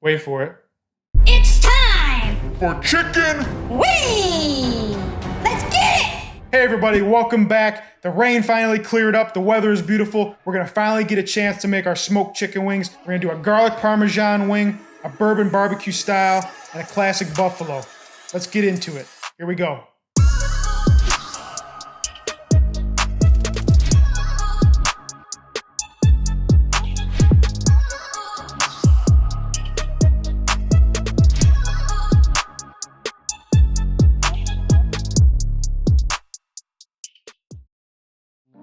Wait for it. It's time For chicken! wings! Let's get it! Hey everybody, welcome back. The rain finally cleared up, the weather is beautiful. We're gonna finally get a chance to make our smoked chicken wings. We're gonna do a garlic Parmesan wing, a bourbon barbecue style, and a classic buffalo. Let's get into it. Here we go.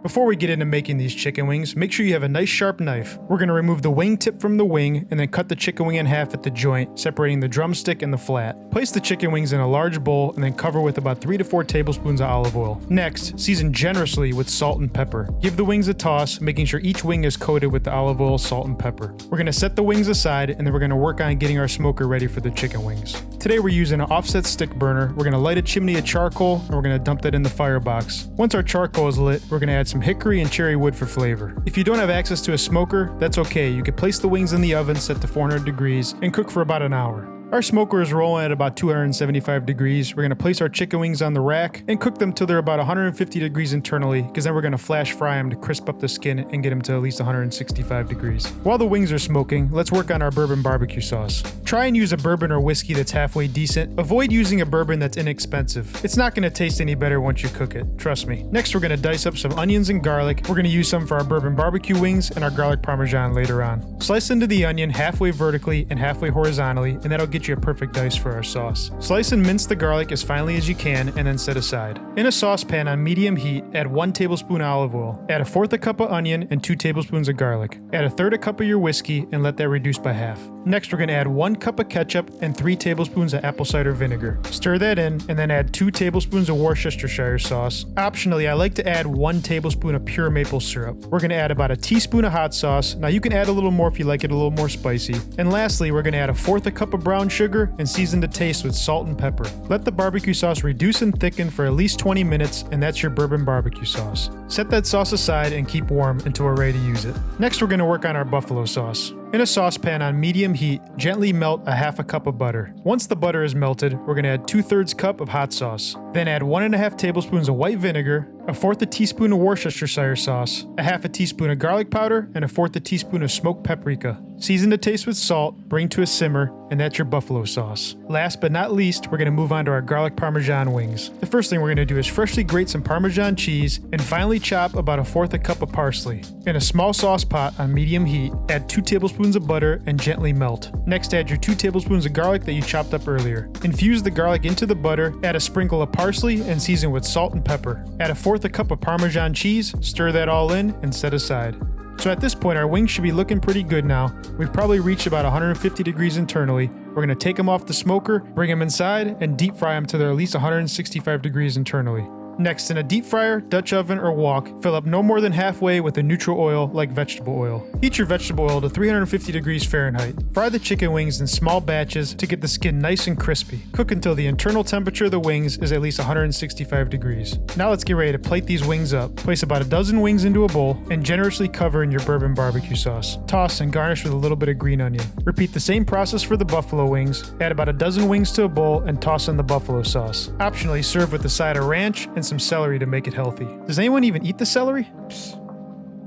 Before we get into making these chicken wings, make sure you have a nice sharp knife. We're going to remove the wing tip from the wing and then cut the chicken wing in half at the joint, separating the drumstick and the flat. Place the chicken wings in a large bowl and then cover with about 3 to 4 tablespoons of olive oil. Next, season generously with salt and pepper. Give the wings a toss, making sure each wing is coated with the olive oil, salt, and pepper. We're going to set the wings aside and then we're going to work on getting our smoker ready for the chicken wings. Today we're using an offset stick burner. We're going to light a chimney of charcoal and we're going to dump that in the firebox. Once our charcoal is lit, we're going to add some hickory and cherry wood for flavor. If you don't have access to a smoker, that's okay. You can place the wings in the oven set to 400 degrees and cook for about an hour. Our smoker is rolling at about 275 degrees. We're going to place our chicken wings on the rack and cook them till they're about 150 degrees internally, because then we're going to flash fry them to crisp up the skin and get them to at least 165 degrees. While the wings are smoking, let's work on our bourbon barbecue sauce. Try and use a bourbon or whiskey that's halfway decent. Avoid using a bourbon that's inexpensive. It's not going to taste any better once you cook it, trust me. Next, we're going to dice up some onions and garlic. We're going to use some for our bourbon barbecue wings and our garlic Parmesan later on. Slice into the onion halfway vertically and halfway horizontally, and that'll get you a perfect dice for our sauce. Slice and mince the garlic as finely as you can and then set aside. In a saucepan on medium heat, add 1 tablespoon olive oil. Add 1/4 cup of onion and 2 tablespoons of garlic. Add 1/3 cup of your whiskey and let that reduce by half. Next, we're going to add 1 cup of ketchup and 3 tablespoons of apple cider vinegar. Stir that in and then add 2 tablespoons of Worcestershire sauce. Optionally, I like to add 1 tablespoon of pure maple syrup. We're going to add about a teaspoon of hot sauce. Now you can add a little more if you like it a little more spicy. And lastly, we're going to add 1/4 cup of brown sugar and season to taste with salt and pepper. Let the barbecue sauce reduce and thicken for at least 20 minutes, and that's your bourbon barbecue sauce. Set that sauce aside and keep warm until we're ready to use it. Next, we're going to work on our buffalo sauce. In a saucepan on medium heat, gently melt a 1/2 cup of butter. Once the butter is melted, we're going to add 2/3 cup of hot sauce. Then add 1.5 tablespoons of white vinegar, 1/4 teaspoon of Worcestershire sauce, 1/2 teaspoon of garlic powder, and 1/4 teaspoon of smoked paprika. Season to taste with salt, bring to a simmer, and that's your buffalo sauce. Last but not least, we're going to move on to our garlic Parmesan wings. The first thing we're going to do is freshly grate some Parmesan cheese and finely chop about 1/4 cup of parsley. In a small sauce pot on medium heat, add 2 tablespoons of butter and gently melt. Next, add your 2 tablespoons of garlic that you chopped up earlier. Infuse the garlic into the butter, add a sprinkle of parsley, and season with salt and pepper. Add 1/4 cup of Parmesan cheese, stir that all in, and set aside. So at this point, our wings should be looking pretty good now. We've probably reached about 150 degrees internally. We're going to take them off the smoker, bring them inside, and deep fry them to they're at least 165 degrees internally. Next, in a deep fryer, Dutch oven, or wok, fill up no more than halfway with a neutral oil like vegetable oil. Heat your vegetable oil to 350 degrees Fahrenheit. Fry the chicken wings in small batches to get the skin nice and crispy. Cook until the internal temperature of the wings is at least 165 degrees. Now let's get ready to plate these wings up. Place about a dozen wings into a bowl and generously cover in your bourbon barbecue sauce. Toss and garnish with a little bit of green onion. Repeat the same process for the buffalo wings. Add about a dozen wings to a bowl and toss in the buffalo sauce. Optionally, serve with the Cider ranch and some celery to make it healthy. Does anyone even eat the celery?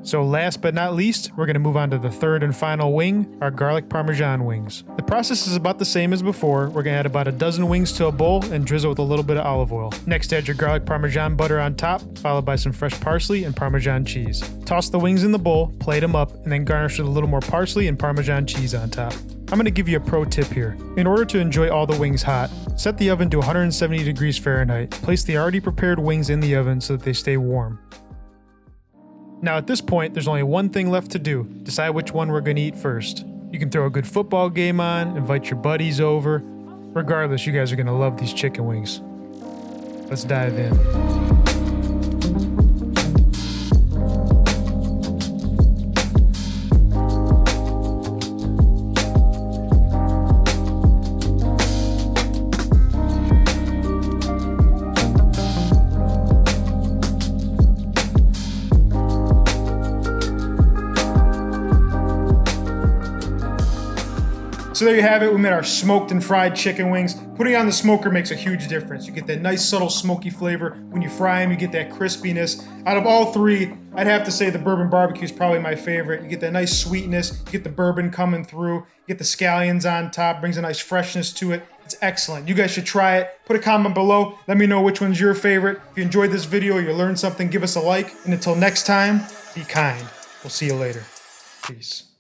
So last but not least, we're going to move on to the third and final wing, our garlic Parmesan wings. The process is about the same as before. We're going to add about a dozen wings to a bowl and drizzle with a little bit of olive oil. Next, add your garlic Parmesan butter on top, followed by some fresh parsley and Parmesan cheese. Toss the wings in the bowl, plate them up, and then garnish with a little more parsley and Parmesan cheese on top. I'm going to give you a pro tip here. In order to enjoy all the wings hot, set the oven to 170 degrees Fahrenheit. Place the already prepared wings in the oven so that they stay warm. Now at this point, there's only one thing left to do. Decide which one we're going to eat first. You can throw a good football game on, invite your buddies over. Regardless, you guys are going to love these chicken wings. Let's dive in. So there you have it. We made our smoked and fried chicken wings. Putting it on the smoker makes a huge difference. You get that nice subtle smoky flavor. When you fry them, you get that crispiness. Out of all three, I'd have to say the bourbon barbecue is probably my favorite. You get that nice sweetness, you get the bourbon coming through, you get the scallions on top, brings a nice freshness to it. It's excellent. You guys should try it. Put a comment below. Let me know which one's your favorite. If you enjoyed this video, you learned something, give us a like. And until next time, be kind. We'll see you later. Peace.